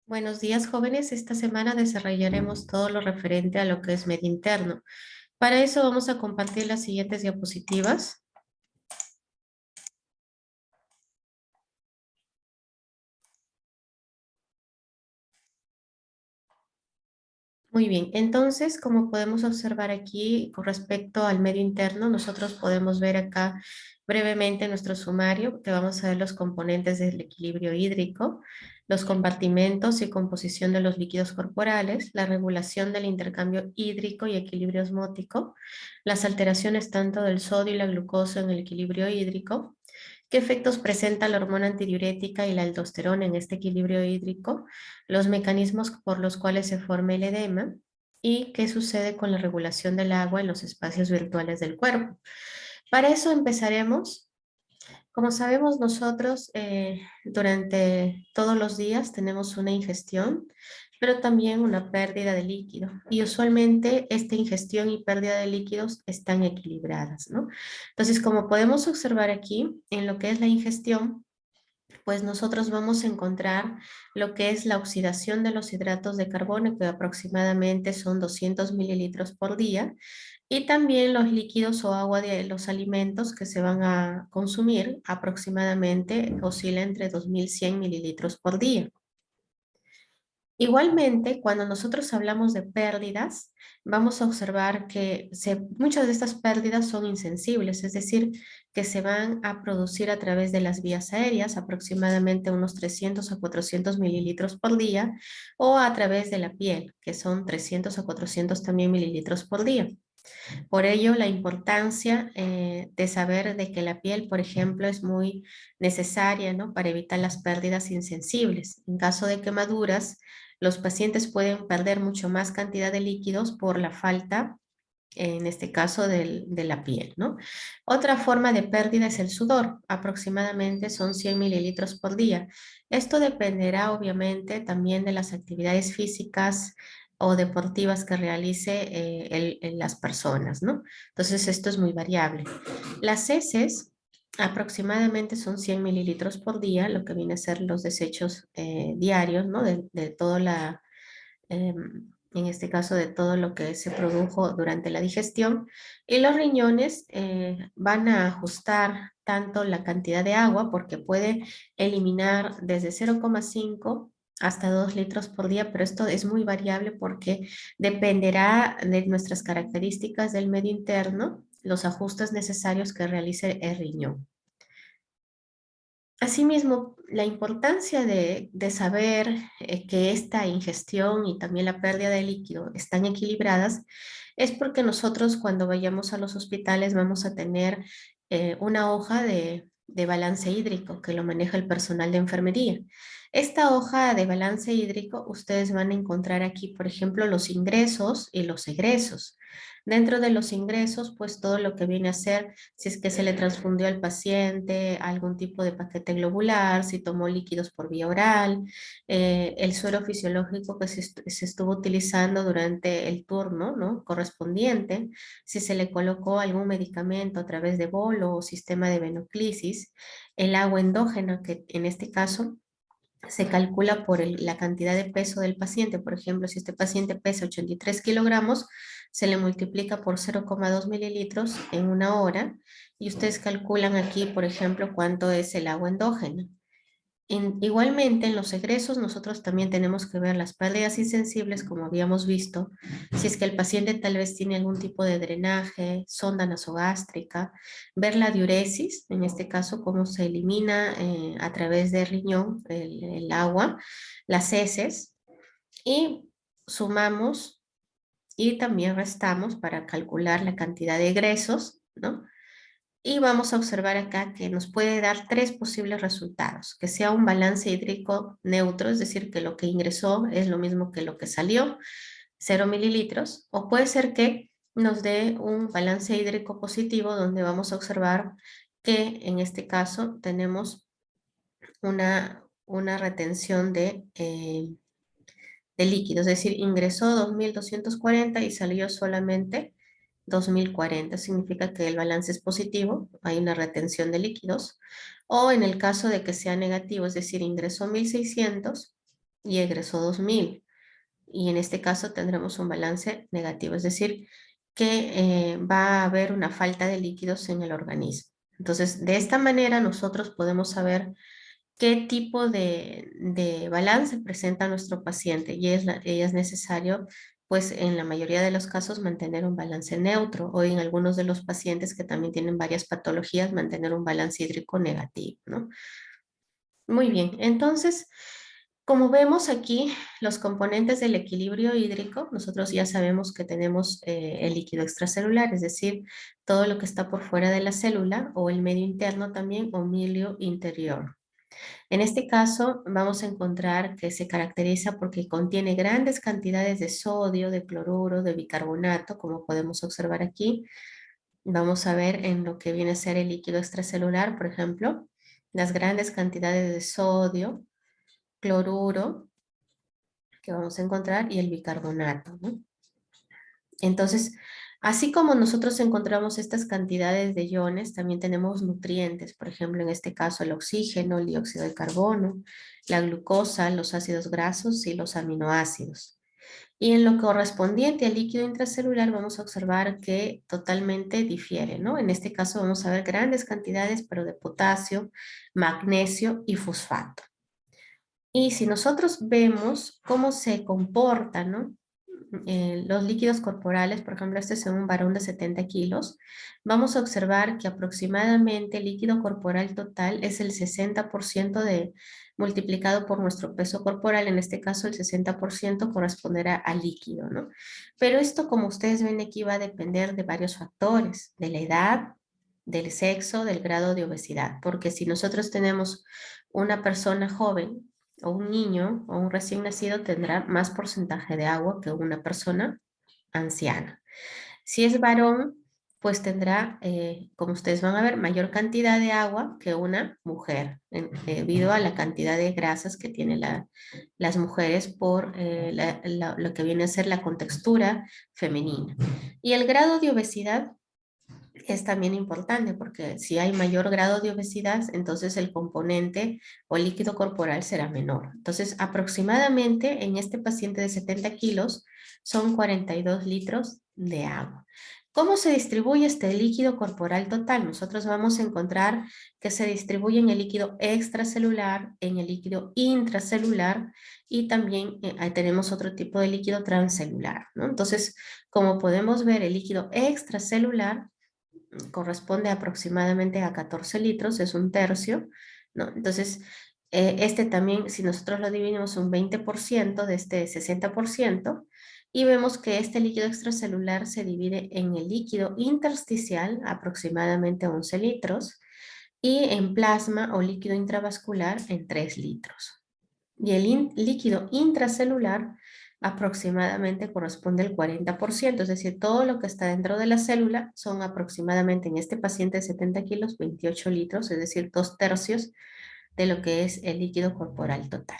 Buenos días, jóvenes. Esta semana desarrollaremos todo lo referente a lo que es medio interno. Para eso vamos a compartir las siguientes diapositivas. Muy bien, entonces, como podemos observar aquí con respecto al medio interno, nosotros podemos ver acá brevemente nuestro sumario, que vamos a ver los componentes del equilibrio hídrico, los compartimentos y composición de los líquidos corporales, la regulación del intercambio hídrico y equilibrio osmótico, las alteraciones tanto del sodio y la glucosa en el equilibrio hídrico, qué efectos presenta la hormona antidiurética y la aldosterona en este equilibrio hídrico, los mecanismos por los cuales se forma el edema y qué sucede con la regulación del agua en los espacios virtuales del cuerpo. Para eso empezaremos. Como sabemos nosotros, durante todos los días tenemos una ingestión, pero también una pérdida de líquido. Y usualmente esta ingestión y pérdida de líquidos están equilibradas, ¿no? Entonces, como podemos observar aquí, en lo que es la ingestión, pues nosotros vamos a encontrar lo que es la oxidación de los hidratos de carbono, que aproximadamente son 200 mililitros por día, y también los líquidos o agua de los alimentos que se van a consumir, aproximadamente oscila entre 2100 mililitros por día. Igualmente, cuando nosotros hablamos de pérdidas, vamos a observar que muchas de estas pérdidas son insensibles, es decir, que se van a producir a través de las vías aéreas, aproximadamente unos 300 a 400 mililitros por día, o a través de la piel, que son 300 a 400 también mililitros por día. Por ello, la importancia de saber de que la piel, por ejemplo, es muy necesaria, ¿no? Para evitar las pérdidas insensibles. En caso de quemaduras, los pacientes pueden perder mucho más cantidad de líquidos por la falta, en este caso, de la piel, ¿no? Otra forma de pérdida es el sudor, aproximadamente son 100 mililitros por día. Esto dependerá, obviamente, también de las actividades físicas o deportivas que realice las personas, ¿no? Entonces, esto es muy variable. Las heces aproximadamente son 100 mililitros por día, lo que viene a ser los desechos diarios, ¿no? De toda la en este caso de todo lo que se produjo durante la digestión, y los riñones van a ajustar tanto la cantidad de agua porque puede eliminar desde 0,5 hasta 2 litros por día, pero esto es muy variable porque dependerá de nuestras características del medio interno, los ajustes necesarios que realice el riñón. Asimismo, la importancia de saber que esta ingestión y también la pérdida de líquido están equilibradas es porque nosotros cuando vayamos a los hospitales vamos a tener una hoja de balance hídrico que lo maneja el personal de enfermería. Esta hoja de balance hídrico ustedes van a encontrar aquí, por ejemplo, los ingresos y los egresos. Dentro de los ingresos, pues todo lo que viene a ser si es que se le transfundió al paciente algún tipo de paquete globular, si tomó líquidos por vía oral, el suero fisiológico que se estuvo utilizando durante el turno, ¿no? Correspondiente, si se le colocó algún medicamento a través de bolo o sistema de venoclisis, el agua endógena, que en este caso se calcula por la cantidad de peso del paciente. Por ejemplo, si este paciente pesa 83 kilogramos, se le multiplica por 0,2 mililitros en una hora y ustedes calculan aquí, por ejemplo, cuánto es el agua endógena. Igualmente, en los egresos nosotros también tenemos que ver las pérdidas insensibles, como habíamos visto, si es que el paciente tal vez tiene algún tipo de drenaje, sonda nasogástrica, ver la diuresis, en este caso, cómo se elimina a través del riñón el agua, las heces, y sumamos y también restamos para calcular la cantidad de egresos, ¿no? Y vamos a observar acá que nos puede dar tres posibles resultados, que sea un balance hídrico neutro, es decir, que lo que ingresó es lo mismo que lo que salió, 0 mililitros, o puede ser que nos dé un balance hídrico positivo donde vamos a observar que en este caso tenemos una retención de líquidos, es decir, ingresó 2240 y salió solamente 2040. Significa que el balance es positivo, hay una retención de líquidos. O en el caso de que sea negativo, es decir, ingresó 1600 y egresó 2000. Y en este caso tendremos un balance negativo, es decir, que va a haber una falta de líquidos en el organismo. Entonces, de esta manera nosotros podemos saber qué tipo de balance presenta nuestro paciente y es necesario, pues en la mayoría de los casos, mantener un balance neutro o en algunos de los pacientes que también tienen varias patologías, mantener un balance hídrico negativo, ¿no? Muy bien, entonces, como vemos aquí, los componentes del equilibrio hídrico, nosotros ya sabemos que tenemos el líquido extracelular, es decir, todo lo que está por fuera de la célula o el medio interno también o medio interior. En este caso, vamos a encontrar que se caracteriza porque contiene grandes cantidades de sodio, de cloruro, de bicarbonato, como podemos observar aquí. Vamos a ver en lo que viene a ser el líquido extracelular, por ejemplo, las grandes cantidades de sodio, cloruro que vamos a encontrar y el bicarbonato, ¿no? Entonces, así como nosotros encontramos estas cantidades de iones, también tenemos nutrientes, por ejemplo, en este caso el oxígeno, el dióxido de carbono, la glucosa, los ácidos grasos y los aminoácidos. Y en lo correspondiente al líquido intracelular vamos a observar que totalmente difiere, ¿no? En este caso vamos a ver grandes cantidades, pero de potasio, magnesio y fosfato. Y si nosotros vemos cómo se comportan, ¿no? Los líquidos corporales, por ejemplo, este es en un varón de 70 kilos, vamos a observar que aproximadamente el líquido corporal total es el 60% multiplicado por nuestro peso corporal, en este caso el 60% corresponderá al líquido, ¿no? Pero esto, como ustedes ven aquí, va a depender de varios factores, de la edad, del sexo, del grado de obesidad, porque si nosotros tenemos una persona joven o un niño o un recién nacido tendrá más porcentaje de agua que una persona anciana. Si es varón, pues tendrá, como ustedes van a ver, mayor cantidad de agua que una mujer, debido a la cantidad de grasas que tienen las mujeres por lo que viene a ser la contextura femenina. Y el grado de obesidad es también importante porque si hay mayor grado de obesidad, entonces el componente o líquido corporal será menor. Entonces, aproximadamente en este paciente de 70 kilos son 42 litros de agua. ¿Cómo se distribuye este líquido corporal total? Nosotros vamos a encontrar que se distribuye en el líquido extracelular, en el líquido intracelular y también ahí tenemos otro tipo de líquido transcelular, ¿no? Entonces, como podemos ver, el líquido extracelular corresponde aproximadamente a 14 litros, es un tercio, ¿no? Entonces, este también, si nosotros lo dividimos un 20% de este 60%, y vemos que este líquido extracelular se divide en el líquido intersticial, aproximadamente 11 litros, y en plasma o líquido intravascular en 3 litros. Y el líquido intracelular aproximadamente corresponde al 40%, es decir, todo lo que está dentro de la célula son aproximadamente en este paciente de 70 kilos, 28 litros, es decir, 2 tercios de lo que es el líquido corporal total.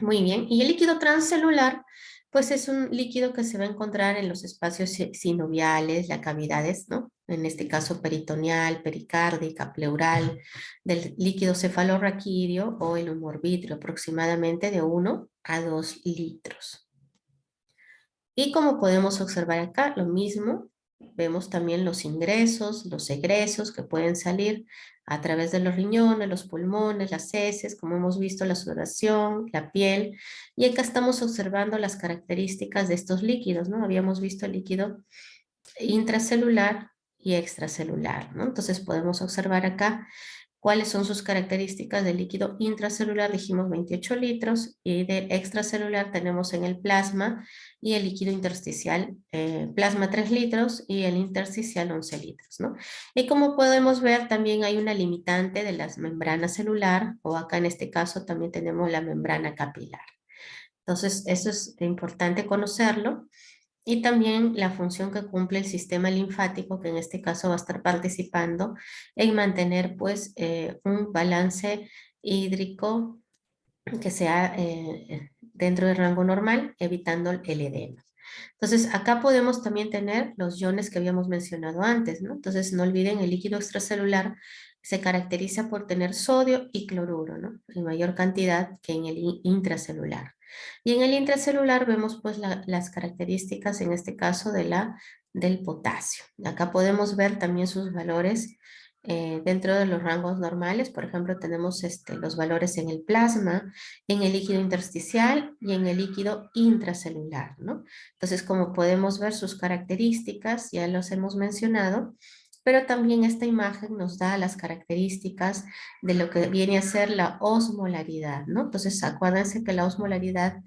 Muy bien, y el líquido transcelular, pues es un líquido que se va a encontrar en los espacios sinoviales, las cavidades, ¿no? En este caso peritoneal, pericárdica, pleural, del líquido cefalorraquídeo o el humor vítreo, aproximadamente de 1 a 2 litros. Y como podemos observar acá, lo mismo, vemos también los ingresos, los egresos que pueden salir a través de los riñones, los pulmones, las heces, como hemos visto, la sudoración, la piel. Y acá estamos observando las características de estos líquidos, ¿no? Habíamos visto el líquido intracelular y extracelular, ¿no? Entonces podemos observar acá cuáles son sus características del líquido intracelular, dijimos 28 litros, y de extracelular tenemos en el plasma y el líquido intersticial, plasma 3 litros y el intersticial 11 litros, ¿no? Y como podemos ver, también hay una limitante de la membrana celular, o acá en este caso también tenemos la membrana capilar. Entonces, eso es importante conocerlo. Y también la función que cumple el sistema linfático, que en este caso va a estar participando en mantener pues un balance hídrico que sea dentro del rango normal, evitando el edema. Entonces, acá podemos también tener los iones que habíamos mencionado antes, ¿no? Entonces, no olviden el líquido extracelular se caracteriza por tener sodio y cloruro, ¿no? En mayor cantidad que en el intracelular. Y en el intracelular vemos pues las características, en este caso, del potasio. Acá podemos ver también sus valores dentro de los rangos normales. Por ejemplo, tenemos los valores en el plasma, en el líquido intersticial y en el líquido intracelular, ¿no? Entonces, como podemos ver sus características, ya los hemos mencionado, pero también esta imagen nos da las características de lo que viene a ser la osmolaridad, ¿no? Entonces, acuérdense que la osmolaridad,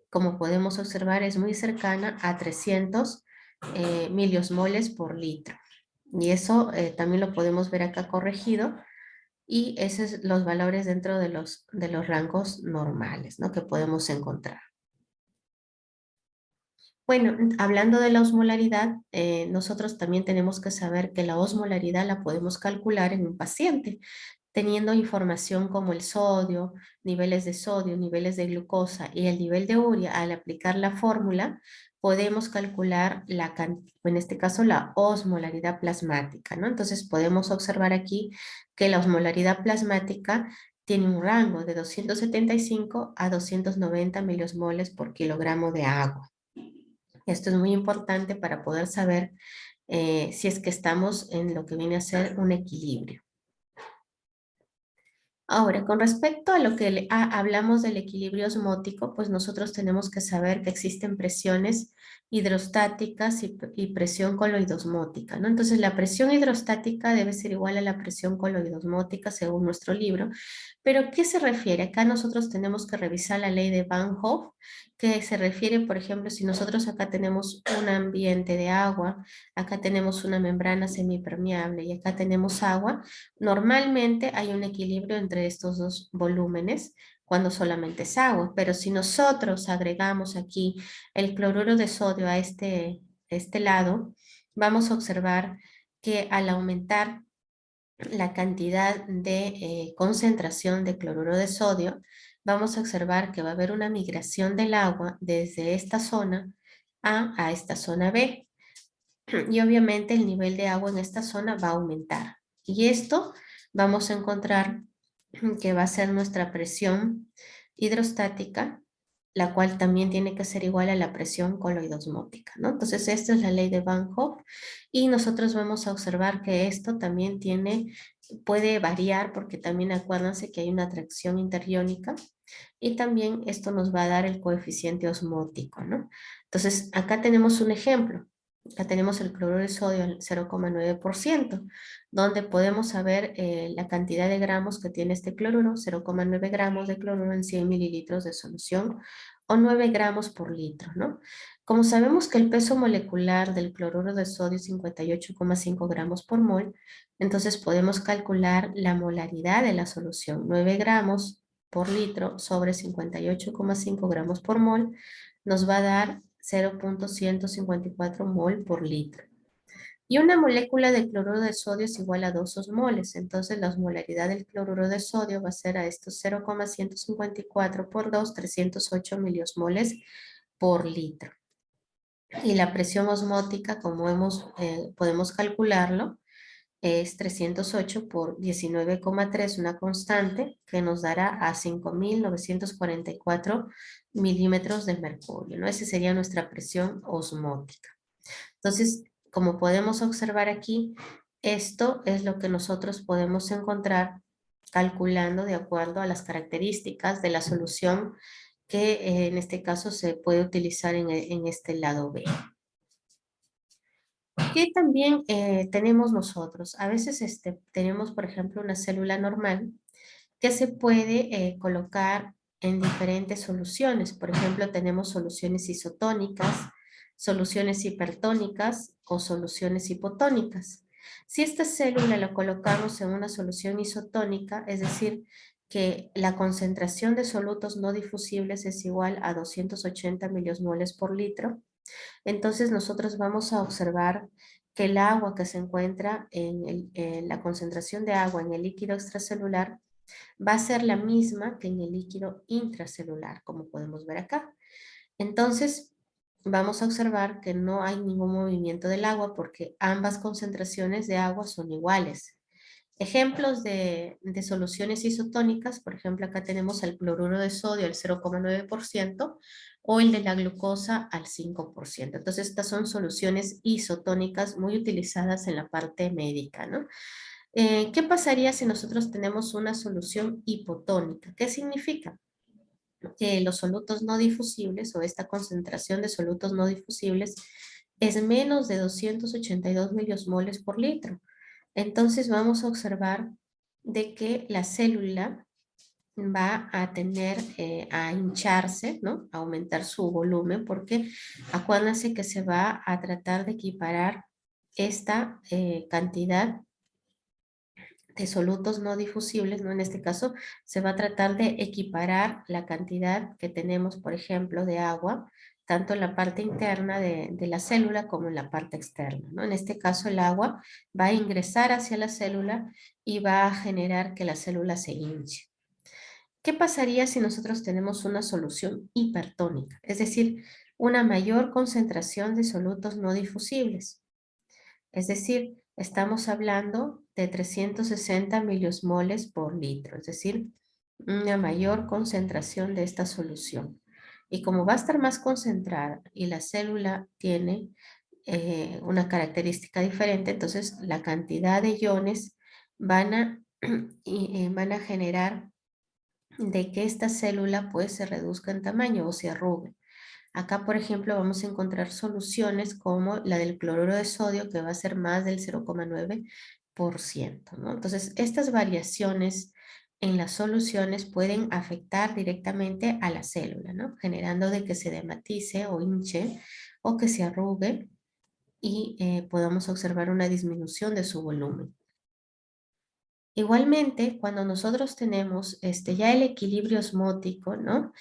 como podemos observar, es muy cercana a 300 miliosmoles por litro. Y eso también lo podemos ver acá corregido, y esos son los valores dentro de los rangos normales, ¿no? Que podemos encontrar. Bueno, hablando de la osmolaridad, nosotros también tenemos que saber que la osmolaridad la podemos calcular en un paciente, teniendo información como el sodio, niveles de glucosa y el nivel de urea. Al aplicar la fórmula, podemos calcular en este caso, la osmolaridad plasmática, ¿no? Entonces podemos observar aquí que la osmolaridad plasmática tiene un rango de 275 a 290 miliosmoles por kilogramo de agua. Esto es muy importante para poder saber si es que estamos en lo que viene a ser un equilibrio. Ahora, con respecto a lo que hablamos del equilibrio osmótico, pues nosotros tenemos que saber que existen presiones hidrostáticas y presión coloidosmótica, ¿no? Entonces, la presión hidrostática debe ser igual a la presión coloidosmótica según nuestro libro. Pero, ¿qué se refiere? Acá nosotros tenemos que revisar la ley de Van Hoff, que se refiere, por ejemplo, si nosotros acá tenemos un ambiente de agua, acá tenemos una membrana semipermeable y acá tenemos agua. Normalmente hay un equilibrio entre estos dos volúmenes cuando solamente es agua, pero si nosotros agregamos aquí el cloruro de sodio a este lado, vamos a observar que al aumentar la cantidad de concentración de cloruro de sodio, vamos a observar que va a haber una migración del agua desde esta zona a esta zona B. Y obviamente el nivel de agua en esta zona va a aumentar. Y esto vamos a encontrar que va a ser nuestra presión hidrostática, la cual también tiene que ser igual a la presión coloidosmótica, ¿no? Entonces, esta es la ley de Van Hoff, y nosotros vamos a observar que esto también puede variar, porque también acuérdense que hay una atracción interiónica, y también esto nos va a dar el coeficiente osmótico, ¿no? Entonces, acá tenemos un ejemplo. Acá tenemos el cloruro de sodio al 0,9%, donde podemos saber la cantidad de gramos que tiene este cloruro, 0,9 gramos de cloruro en 100 mililitros de solución, o 9 gramos por litro, ¿no? Como sabemos que el peso molecular del cloruro de sodio es 58,5 gramos por mol, entonces podemos calcular la molaridad de la solución, 9 gramos por litro sobre 58,5 gramos por mol, nos va a dar 0,154 mol por litro. Y una molécula de cloruro de sodio es igual a 2 osmoles. Entonces, la osmolaridad del cloruro de sodio va a ser a estos 0,154 por 2, 308 miliosmoles por litro. Y la presión osmótica, como podemos calcularlo, es 308 por 19,3, una constante que nos dará a 5.944 milímetros de mercurio, ¿no? Esa sería nuestra presión osmótica. Entonces, como podemos observar aquí, esto es lo que nosotros podemos encontrar calculando de acuerdo a las características de la solución que en este caso se puede utilizar en este lado B. ¿Qué también tenemos nosotros? A veces tenemos, por ejemplo, una célula normal que se puede colocar en diferentes soluciones. Por ejemplo, tenemos soluciones isotónicas, soluciones hipertónicas o soluciones hipotónicas. Si esta célula la colocamos en una solución isotónica, es decir, que la concentración de solutos no difusibles es igual a 280 miliosmoles por litro, entonces nosotros vamos a observar que el agua que se encuentra en la concentración de agua en el líquido extracelular va a ser la misma que en el líquido intracelular, como podemos ver acá. Entonces, vamos a observar que no hay ningún movimiento del agua porque ambas concentraciones de agua son iguales. Ejemplos de soluciones isotónicas, por ejemplo, acá tenemos el cloruro de sodio al 0,9% o el de la glucosa al 5%. Entonces, estas son soluciones isotónicas muy utilizadas en la parte médica, ¿no? ¿Qué pasaría si nosotros tenemos una solución hipotónica? ¿Qué significa? Que los solutos no difusibles o esta concentración de solutos no difusibles es menos de 282 miliosmoles por litro. Entonces vamos a observar de que la célula va a tener, a hincharse, ¿no? A aumentar su volumen, porque acuérdense que se va a tratar de equiparar esta cantidad de solutos no difusibles, ¿no? En este caso, se va a tratar de equiparar la cantidad que tenemos, por ejemplo, de agua, tanto en la parte interna de la célula como en la parte externa, ¿no? En este caso, el agua va a ingresar hacia la célula y va a generar que la célula se hinche. ¿Qué pasaría si nosotros tenemos una solución hipertónica? Es decir, una mayor concentración de solutos no difusibles. Es decir, estamos hablando de 360 miliosmoles por litro, es decir, una mayor concentración de esta solución. Y como va a estar más concentrada y la célula tiene una característica diferente, entonces la cantidad de iones van a, van a generar de que esta célula pues se reduzca en tamaño o se arrugue. Acá, por ejemplo, vamos a encontrar soluciones como la del cloruro de sodio, que va a ser más del 0,9%, ¿no? Entonces, estas variaciones en las soluciones pueden afectar directamente a la célula, ¿no? Generando de que se dematice o hinche o que se arrugue y podamos observar una disminución de su volumen. Igualmente, cuando nosotros tenemos ya el equilibrio osmótico, ¿no?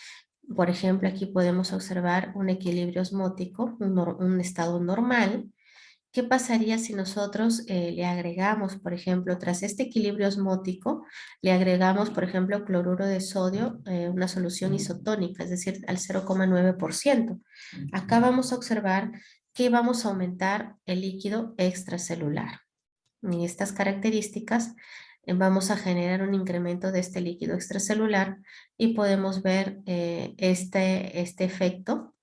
Por ejemplo, aquí podemos observar un equilibrio osmótico, un estado normal. ¿Qué pasaría si nosotros le agregamos, por ejemplo, tras este equilibrio osmótico, le agregamos, por ejemplo, cloruro de sodio, una solución isotónica, es decir, al 0,9%? Acá vamos a observar que vamos a aumentar el líquido extracelular. En estas características vamos a generar un incremento de este líquido extracelular y podemos ver este efecto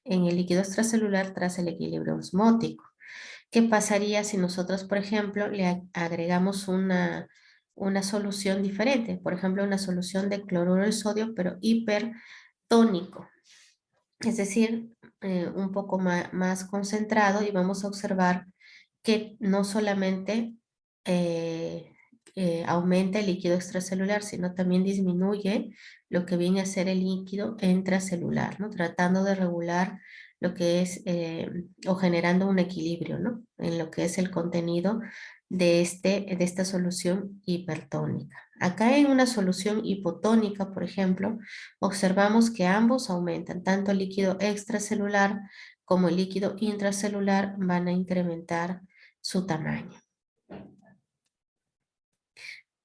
en el líquido extracelular tras el equilibrio osmótico. ¿Qué pasaría si nosotros, por ejemplo, le agregamos una solución diferente? Por ejemplo, una solución de cloruro de sodio, pero hipertónico. Es decir, un poco más concentrado, y vamos a observar que no solamente aumenta el líquido extracelular, sino también disminuye lo que viene a ser el líquido intracelular, ¿no? Tratando de regular lo que es, o generando un equilibrio, ¿no? En lo que es el contenido de esta solución hipertónica. Acá en una solución hipotónica, por ejemplo, observamos que ambos aumentan, tanto el líquido extracelular como el líquido intracelular van a incrementar su tamaño.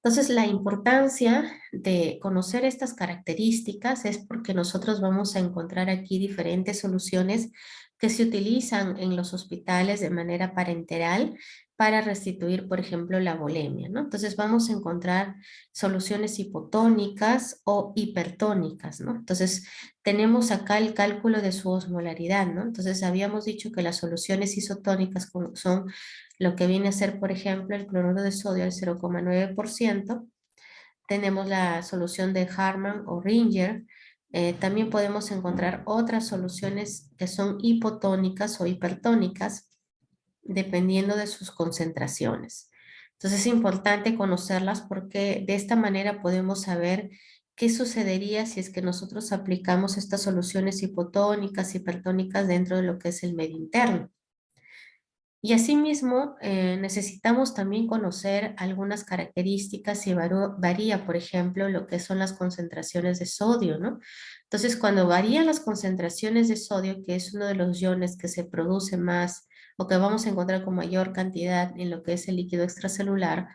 Entonces, la importancia de conocer estas características es porque nosotros vamos a encontrar aquí diferentes soluciones que se utilizan en los hospitales de manera parenteral para restituir, por ejemplo, la volemia, ¿no? Entonces, vamos a encontrar soluciones hipotónicas o hipertónicas, ¿no? Entonces, tenemos acá el cálculo de su osmolaridad, ¿no? Entonces, habíamos dicho que las soluciones isotónicas son lo que viene a ser, por ejemplo, el cloruro de sodio al 0,9%. Tenemos la solución de Harman o Ringer. También podemos encontrar otras soluciones que son hipotónicas o hipertónicas, dependiendo de sus concentraciones. Entonces es importante conocerlas porque de esta manera podemos saber qué sucedería si es que nosotros aplicamos estas soluciones hipotónicas, hipertónicas dentro de lo que es el medio interno. Y asimismo, necesitamos también conocer algunas características y varía, por ejemplo, lo que son las concentraciones de sodio, ¿no? Entonces, cuando varían las concentraciones de sodio, que es uno de los iones que se produce más o que vamos a encontrar con mayor cantidad en lo que es el líquido extracelular,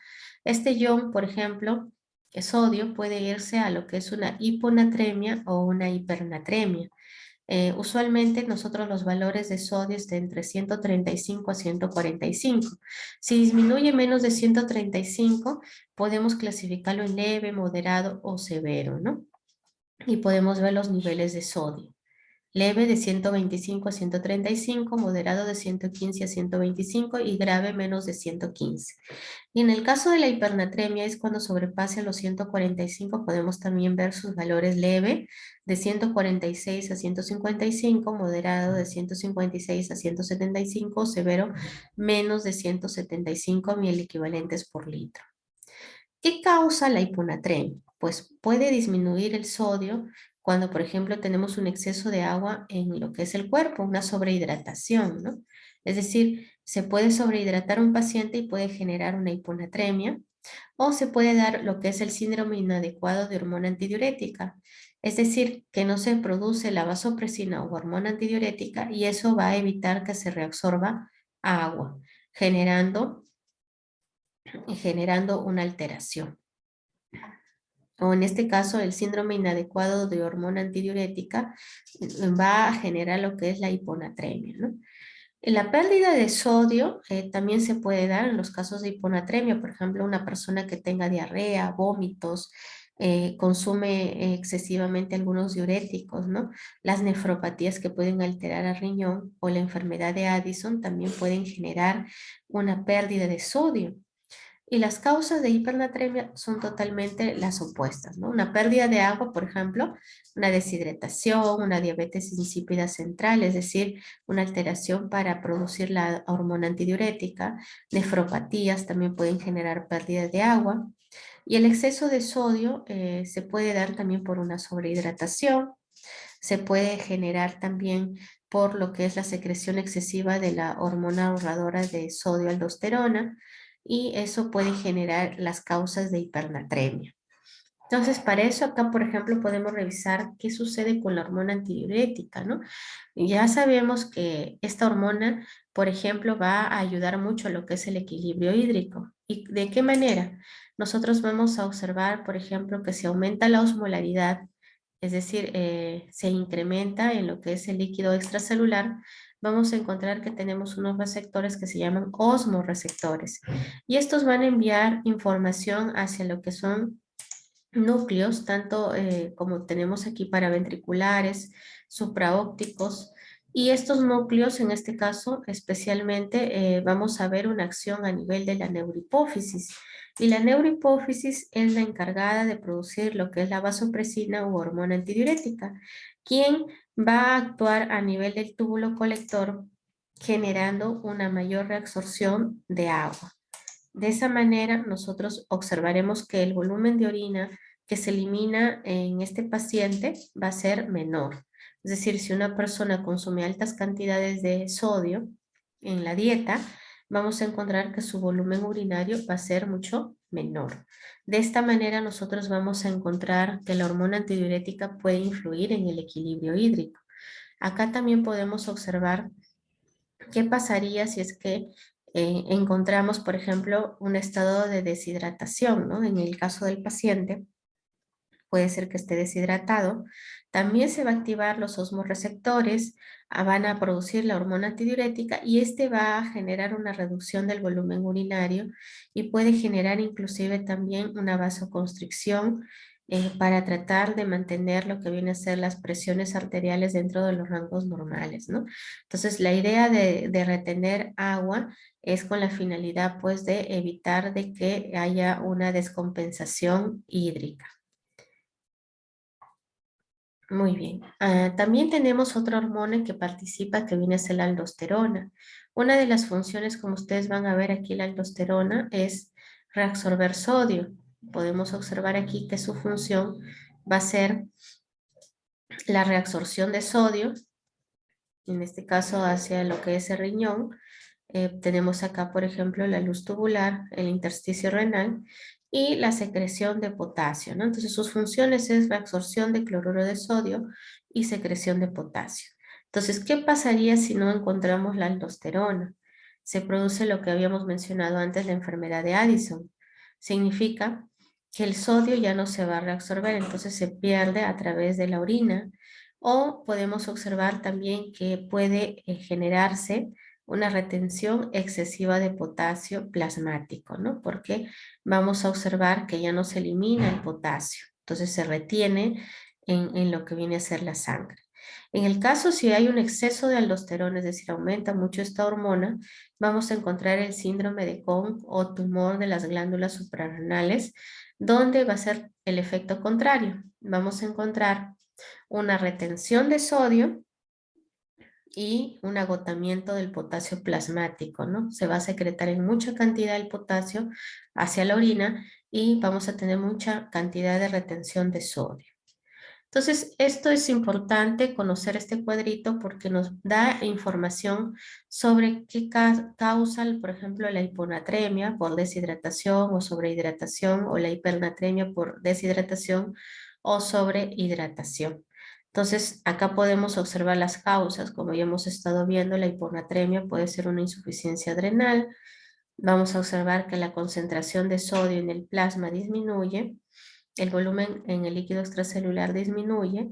este ion, por ejemplo, el sodio puede irse a lo que es una hiponatremia o una hipernatremia. Usualmente nosotros los valores de sodio están entre 135 a 145. Si disminuye menos de 135, podemos clasificarlo en leve, moderado o severo, ¿no? Y podemos ver los niveles de sodio. Leve de 125 a 135, moderado de 115 a 125 y grave menos de 115. Y en el caso de la hipernatremia es cuando sobrepase los 145, podemos también ver sus valores leve de 146 a 155, moderado de 156 a 175, severo menos de 175 mil equivalentes por litro. ¿Qué causa la hiponatremia? Pues puede disminuir el sodio cuando, por ejemplo, tenemos un exceso de agua en lo que es el cuerpo, una sobrehidratación, ¿no? Es decir, se puede sobrehidratar un paciente y puede generar una hiponatremia, o se puede dar lo que es el síndrome inadecuado de hormona antidiurética, es decir, que no se produce la vasopresina o hormona antidiurética y eso va a evitar que se reabsorba agua, generando una alteración. O en este caso, el síndrome inadecuado de hormona antidiurética va a generar lo que es la hiponatremia, ¿no? La pérdida de sodio también se puede dar en los casos de hiponatremia, por ejemplo, una persona que tenga diarrea, vómitos, consume excesivamente algunos diuréticos, ¿no? Las nefropatías que pueden alterar al riñón o la enfermedad de Addison también pueden generar una pérdida de sodio. Y las causas de hipernatremia son totalmente las opuestas, ¿no? Una pérdida de agua, por ejemplo, una deshidratación, una diabetes insípida central, es decir, una alteración para producir la hormona antidiurética, nefropatías también pueden generar pérdida de agua. Y el exceso de sodio se puede dar también por una sobrehidratación, se puede generar también por lo que es la secreción excesiva de la hormona ahorradora de sodio aldosterona y eso puede generar las causas de hipernatremia. Entonces, para eso acá, por ejemplo, podemos revisar qué sucede con la hormona antidiurética, ¿no? Ya sabemos que esta hormona, por ejemplo, va a ayudar mucho a lo que es el equilibrio hídrico. ¿Y de qué manera? Nosotros vamos a observar, por ejemplo, que se aumenta la osmolaridad, es decir, se incrementa en lo que es el líquido extracelular, vamos a encontrar que tenemos unos receptores que se llaman osmoreceptores. Y estos van a enviar información hacia lo que son núcleos, tanto como tenemos aquí paraventriculares, supraópticos, y estos núcleos, en este caso especialmente, vamos a ver una acción a nivel de la neurohipófisis. Y la neurohipófisis es la encargada de producir lo que es la vasopresina u hormona antidiurética, quien va a actuar a nivel del túbulo colector generando una mayor reabsorción de agua. De esa manera, nosotros observaremos que el volumen de orina que se elimina en este paciente va a ser menor. Es decir, si una persona consume altas cantidades de sodio en la dieta, vamos a encontrar que su volumen urinario va a ser mucho menor. De esta manera, nosotros vamos a encontrar que la hormona antidiurética puede influir en el equilibrio hídrico. Acá también podemos observar qué pasaría si es que encontramos, por ejemplo, un estado de deshidratación, ¿no? En el caso del paciente, puede ser que esté deshidratado. También se va a activar los osmoreceptores, van a producir la hormona antidiurética y este va a generar una reducción del volumen urinario y puede generar inclusive también una vasoconstricción para tratar de mantener lo que viene a ser las presiones arteriales dentro de los rangos normales, ¿no? Entonces, la idea de retener agua es con la finalidad, pues, de evitar de que haya una descompensación hídrica. Muy bien. También tenemos otra hormona que participa que viene a ser la aldosterona. Una de las funciones, como ustedes van a ver aquí, la aldosterona es reabsorber sodio. Podemos observar aquí que su función va a ser la reabsorción de sodio, en este caso hacia lo que es el riñón. Tenemos acá, por ejemplo, la luz tubular, el intersticio renal y la secreción de potasio, ¿no? Entonces, sus funciones es la absorción de cloruro de sodio y secreción de potasio. Entonces, ¿qué pasaría si no encontramos la aldosterona? Se produce lo que habíamos mencionado antes, la enfermedad de Addison. Significa que el sodio ya no se va a reabsorber, entonces se pierde a través de la orina O podemos observar también que puede generarse una retención excesiva de potasio plasmático, ¿no? Porque vamos a observar que ya no se elimina el potasio, entonces se retiene en lo que viene a ser la sangre. En el caso si hay un exceso de aldosterona, es decir, aumenta mucho esta hormona, vamos a encontrar el síndrome de Cohn o tumor de las glándulas suprarrenales, donde va a ser el efecto contrario. Vamos a encontrar una retención de sodio y un agotamiento del potasio plasmático, ¿no? Se va a secretar en mucha cantidad el potasio hacia la orina y vamos a tener mucha cantidad de retención de sodio. Entonces, esto es importante conocer este cuadrito porque nos da información sobre qué causa, por ejemplo, la hiponatremia por deshidratación o sobrehidratación o la hipernatremia por deshidratación o sobrehidratación. Entonces, acá podemos observar las causas. Como ya hemos estado viendo, la hiponatremia puede ser una insuficiencia adrenal. Vamos a observar que la concentración de sodio en el plasma disminuye, el volumen en el líquido extracelular disminuye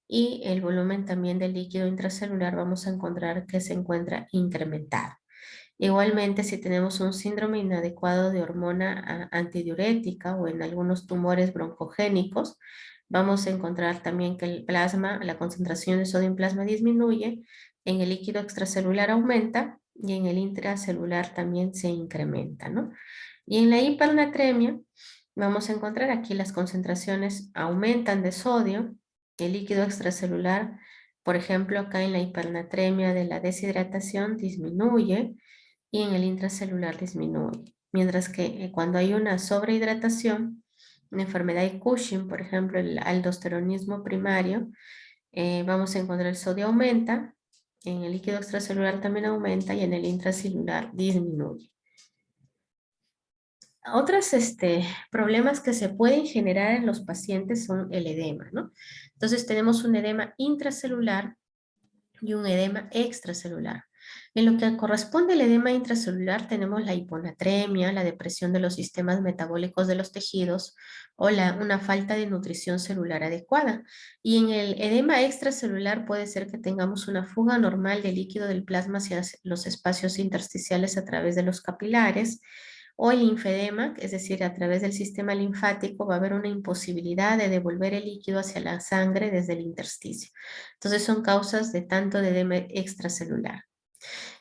y el volumen también del líquido intracelular vamos a encontrar que se encuentra incrementado. Igualmente, si tenemos un síndrome inadecuado de hormona antidiurética o en algunos tumores broncogénicos, vamos a encontrar también que el plasma, la concentración de sodio en plasma disminuye, en el líquido extracelular aumenta y en el intracelular también se incrementa, ¿no? Y en la hipernatremia, vamos a encontrar aquí las concentraciones aumentan de sodio, el líquido extracelular, por ejemplo, acá en la hipernatremia de la deshidratación disminuye y en el intracelular disminuye. Mientras que cuando hay una sobrehidratación, una enfermedad de Cushing, por ejemplo, el aldosteronismo primario, vamos a encontrar el sodio aumenta, en el líquido extracelular también aumenta y en el intracelular disminuye. Otros problemas que se pueden generar en los pacientes son el edema, ¿no? Entonces tenemos un edema intracelular y un edema extracelular. En lo que corresponde al edema intracelular tenemos la hiponatremia, la depresión de los sistemas metabólicos de los tejidos o una falta de nutrición celular adecuada. Y en el edema extracelular puede ser que tengamos una fuga normal de líquido del plasma hacia los espacios intersticiales a través de los capilares o el linfedema, es decir, a través del sistema linfático va a haber una imposibilidad de devolver el líquido hacia la sangre desde el intersticio. Entonces son causas de tanto de edema extracelular.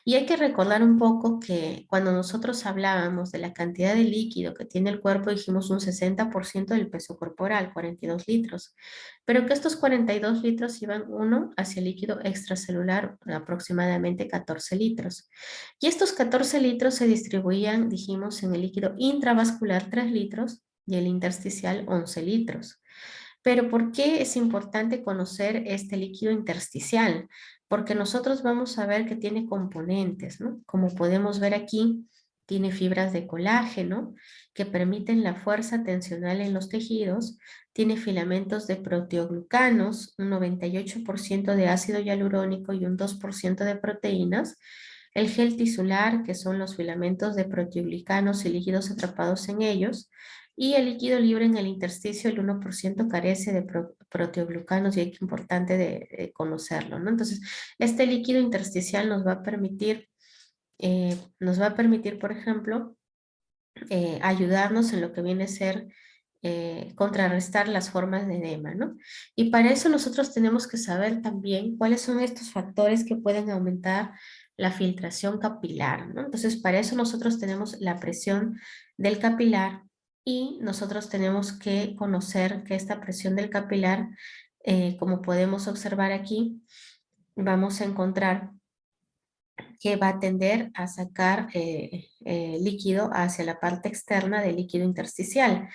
Y hay que recordar un poco que cuando nosotros hablábamos de la cantidad de líquido que tiene el cuerpo, dijimos un 60% del peso corporal, 42 litros, pero que estos 42 litros iban uno hacia el líquido extracelular, aproximadamente 14 litros. Y estos 14 litros se distribuían, dijimos, en el líquido intravascular 3 litros y el intersticial 11 litros. Pero ¿por qué es importante conocer este líquido intersticial? Porque nosotros vamos a ver que tiene componentes, ¿no? Como podemos ver aquí, tiene fibras de colágeno que permiten la fuerza tensional en los tejidos, tiene filamentos de proteoglucanos, un 98% de ácido hialurónico y un 2% de proteínas, el gel tisular, que son los filamentos de proteoglicanos y líquidos atrapados en ellos, y el líquido libre en el intersticio, el 1% carece de proteoglucanos y es importante de conocerlo, ¿no? Entonces, este líquido intersticial nos va a permitir, por ejemplo, ayudarnos en lo que viene a ser contrarrestar las formas de edema, ¿no? Y para eso nosotros tenemos que saber también cuáles son estos factores que pueden aumentar la filtración capilar, ¿no? Entonces, para eso nosotros tenemos la presión del capilar y nosotros tenemos que conocer que esta presión del capilar, como podemos observar aquí, vamos a encontrar que va a tender a sacar líquido hacia la parte externa del líquido intersticial.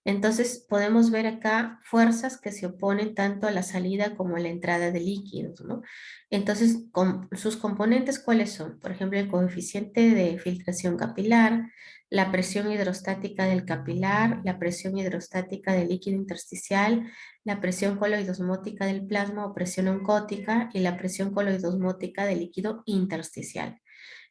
Entonces podemos ver acá fuerzas que se oponen tanto a la salida como a la entrada de líquidos, ¿no? Entonces, sus componentes, ¿cuáles son? Por ejemplo, el coeficiente de filtración capilar, la presión hidrostática del capilar, la presión hidrostática del líquido intersticial, la presión coloidosmótica del plasma o presión oncótica y la presión coloidosmótica del líquido intersticial.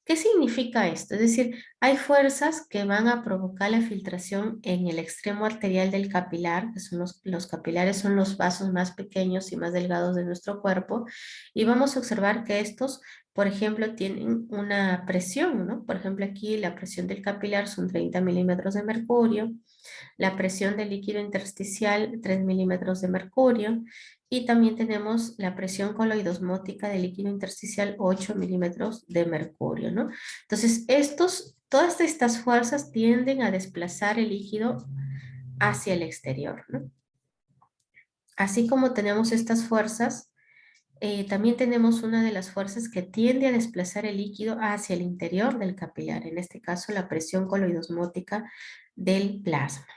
¿Qué significa esto? Es decir, hay fuerzas que van a provocar la filtración en el extremo arterial del capilar, que son los capilares son los vasos más pequeños y más delgados de nuestro cuerpo, y vamos a observar que estos, por ejemplo, tienen una presión, ¿no? Por ejemplo, aquí la presión del capilar son 30 milímetros de mercurio, la presión del líquido intersticial 3 milímetros de mercurio y también tenemos la presión coloidosmótica del líquido intersticial 8 milímetros de mercurio, ¿no? Entonces, todas estas fuerzas tienden a desplazar el líquido hacia el exterior, ¿no? Así como tenemos estas fuerzas, también tenemos una de las fuerzas que tiende a desplazar el líquido hacia el interior del capilar, en este caso la presión coloidosmótica del plasma.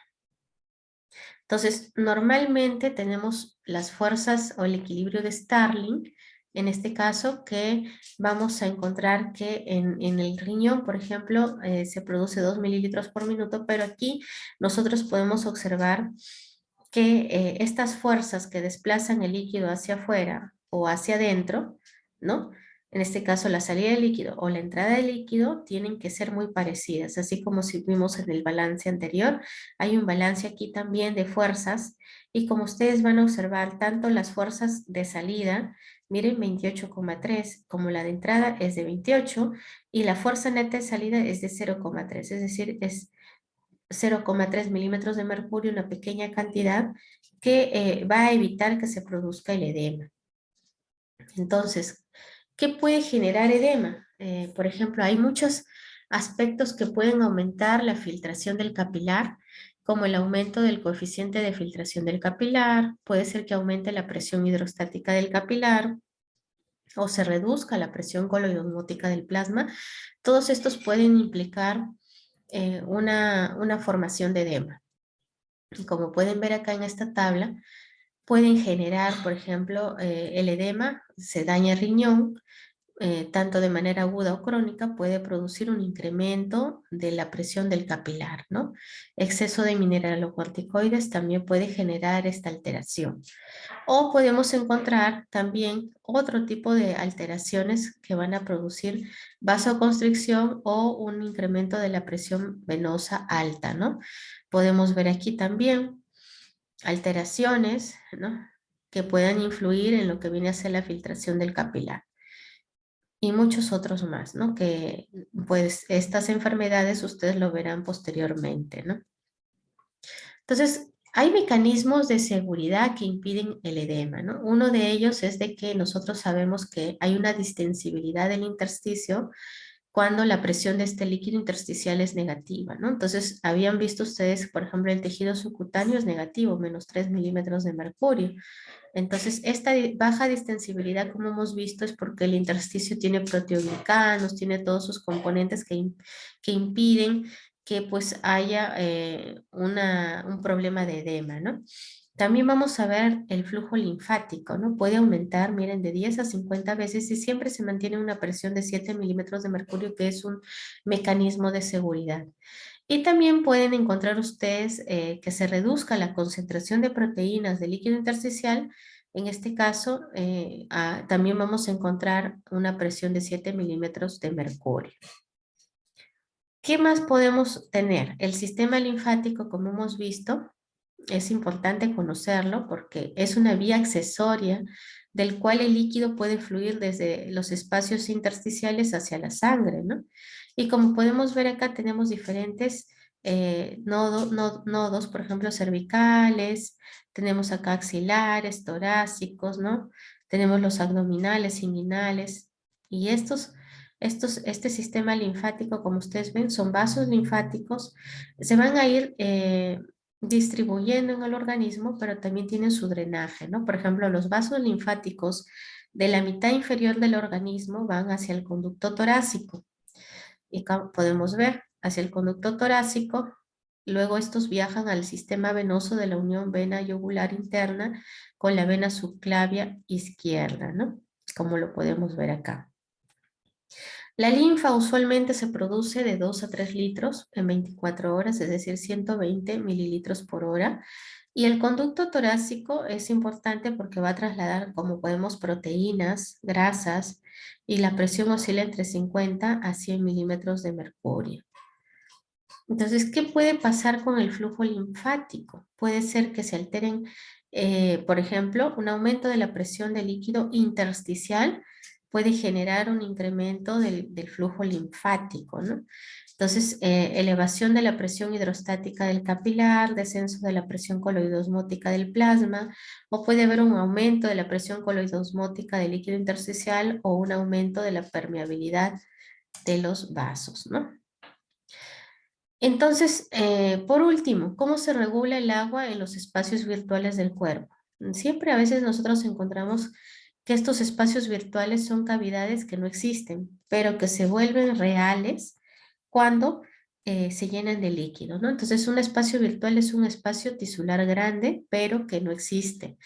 Entonces, normalmente tenemos las fuerzas o el equilibrio de Starling, en este caso, que vamos a encontrar que en el riñón, por ejemplo, se produce 2 mililitros por minuto, pero aquí nosotros podemos observar que estas fuerzas que desplazan el líquido hacia afuera o hacia adentro, ¿no? En este caso, la salida del líquido o la entrada del líquido tienen que ser muy parecidas, así como si vimos en el balance anterior. Hay un balance aquí también de fuerzas y como ustedes van a observar, tanto las fuerzas de salida, miren 28,3, como la de entrada es de 28 y la fuerza neta de salida es de 0,3, es decir, es 0,3 milímetros de mercurio, una pequeña cantidad que va a evitar que se produzca el edema. Entonces, ¿qué puede generar edema? Por ejemplo, hay muchos aspectos que pueden aumentar la filtración del capilar, como el aumento del coeficiente de filtración del capilar, puede ser que aumente la presión hidrostática del capilar o se reduzca la presión coloidosmótica del plasma. Todos estos pueden implicar una formación de edema. Y como pueden ver acá en esta tabla, pueden generar, por ejemplo, el edema, se daña el riñón, tanto de manera aguda o crónica, puede producir un incremento de la presión del capilar, ¿no? Exceso de mineralocorticoides también puede generar esta alteración. O podemos encontrar también otro tipo de alteraciones que van a producir vasoconstricción o un incremento de la presión venosa alta, ¿no? Podemos ver aquí también alteraciones, ¿no? Que puedan influir en lo que viene a ser la filtración del capilar y muchos otros más, ¿no? Que pues estas enfermedades ustedes lo verán posteriormente, ¿no? Entonces, hay mecanismos de seguridad que impiden el edema, ¿no? Uno de ellos es de que nosotros sabemos que hay una distensibilidad del intersticio cuando la presión de este líquido intersticial es negativa, ¿no? Entonces, habían visto ustedes, por ejemplo, el tejido subcutáneo es negativo, menos 3 milímetros de mercurio. Entonces, esta baja distensibilidad, como hemos visto, es porque el intersticio tiene proteoglicanos, tiene todos sus componentes que impiden que pues haya un problema de edema, ¿no? También vamos a ver el flujo linfático, ¿no? Puede aumentar, miren, de 10 a 50 veces y siempre se mantiene una presión de 7 milímetros de mercurio, que es un mecanismo de seguridad. Y también pueden encontrar ustedes que se reduzca la concentración de proteínas del líquido intersticial. En este caso, también vamos a encontrar una presión de 7 milímetros de mercurio. ¿Qué más podemos tener? El sistema linfático, como hemos visto, es importante conocerlo porque es una vía accesoria del cual el líquido puede fluir desde los espacios intersticiales hacia la sangre, ¿no? Y como podemos ver acá, tenemos diferentes nodos, por ejemplo, cervicales, tenemos acá axilares, torácicos, ¿no? Tenemos los abdominales, inguinales, y este sistema linfático, como ustedes ven, son vasos linfáticos, se van a ir distribuyendo en el organismo, pero también tienen su drenaje, ¿no? Por ejemplo, los vasos linfáticos de la mitad inferior del organismo van hacia el conducto torácico. Y como podemos ver, hacia el conducto torácico, luego estos viajan al sistema venoso de la unión vena yugular interna con la vena subclavia izquierda, ¿no? Como lo podemos ver acá. La linfa usualmente se produce de 2 a 3 litros en 24 horas, es decir, 120 mililitros por hora. Y el conducto torácico es importante porque va a trasladar, como podemos, proteínas, grasas, y la presión oscila entre 50 a 100 milímetros de mercurio. Entonces, ¿qué puede pasar con el flujo linfático? Puede ser que se alteren, por ejemplo, un aumento de la presión del líquido intersticial puede generar un incremento del flujo linfático, ¿no? Entonces, elevación de la presión hidrostática del capilar, descenso de la presión coloidosmótica del plasma, o puede haber un aumento de la presión coloidosmótica del líquido intersticial o un aumento de la permeabilidad de los vasos, ¿no? Entonces, por último, ¿cómo se regula el agua en los espacios virtuales del cuerpo? Siempre a veces nosotros encontramos que estos espacios virtuales son cavidades que no existen, pero que se vuelven reales cuando se llenan de líquido, ¿no? Entonces, un espacio virtual es un espacio tisular grande, pero que no existe.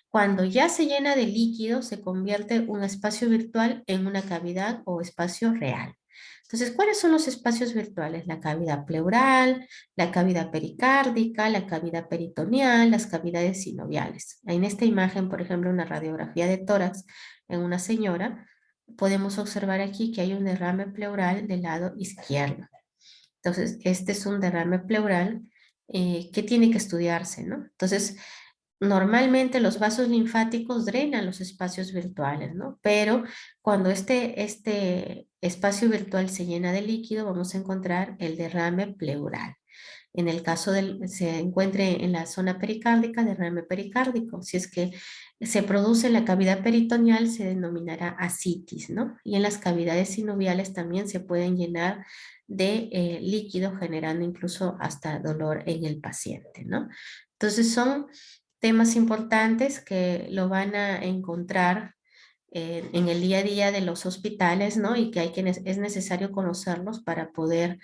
Cuando ya se llena de líquido, se convierte un espacio virtual en una cavidad o espacio real. Entonces, ¿cuáles son los espacios virtuales? La cavidad pleural, la cavidad pericárdica, la cavidad peritoneal, las cavidades sinoviales. En esta imagen, por ejemplo, una radiografía de tórax en una señora, podemos observar aquí que hay un derrame pleural del lado izquierdo. Entonces, este es un derrame pleural que tiene que estudiarse, ¿no? Entonces, normalmente los vasos linfáticos drenan los espacios virtuales, ¿no? Pero cuando este espacio virtual se llena de líquido, vamos a encontrar el derrame pleural. En el caso del, se encuentre en la zona pericárdica, derrame pericárdico. Si es que se produce en la cavidad peritoneal, se denominará ascitis, ¿no? Y en las cavidades sinoviales también se pueden llenar de líquido, generando incluso hasta dolor en el paciente, ¿no? Entonces son temas importantes que lo van a encontrar en el día a día de los hospitales, ¿no? Y que es necesario conocerlos para poder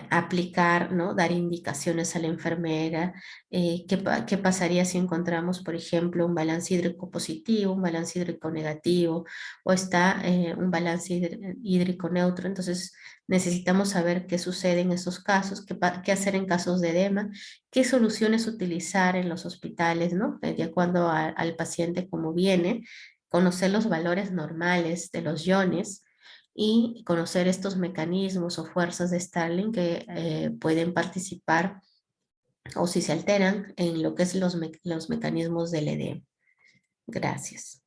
aplicar, ¿no? Dar indicaciones a la enfermera. ¿Qué pasaría si encontramos, por ejemplo, un balance hídrico positivo, un balance hídrico negativo, o está un balance hídrico neutro? Entonces, necesitamos saber qué sucede en esos casos, qué hacer en casos de edema, qué soluciones utilizar en los hospitales, ¿no? De acuerdo al paciente como viene, conocer los valores normales de los iones y conocer estos mecanismos o fuerzas de Starling que pueden participar o si se alteran en lo que es los mecanismos del edema. Gracias.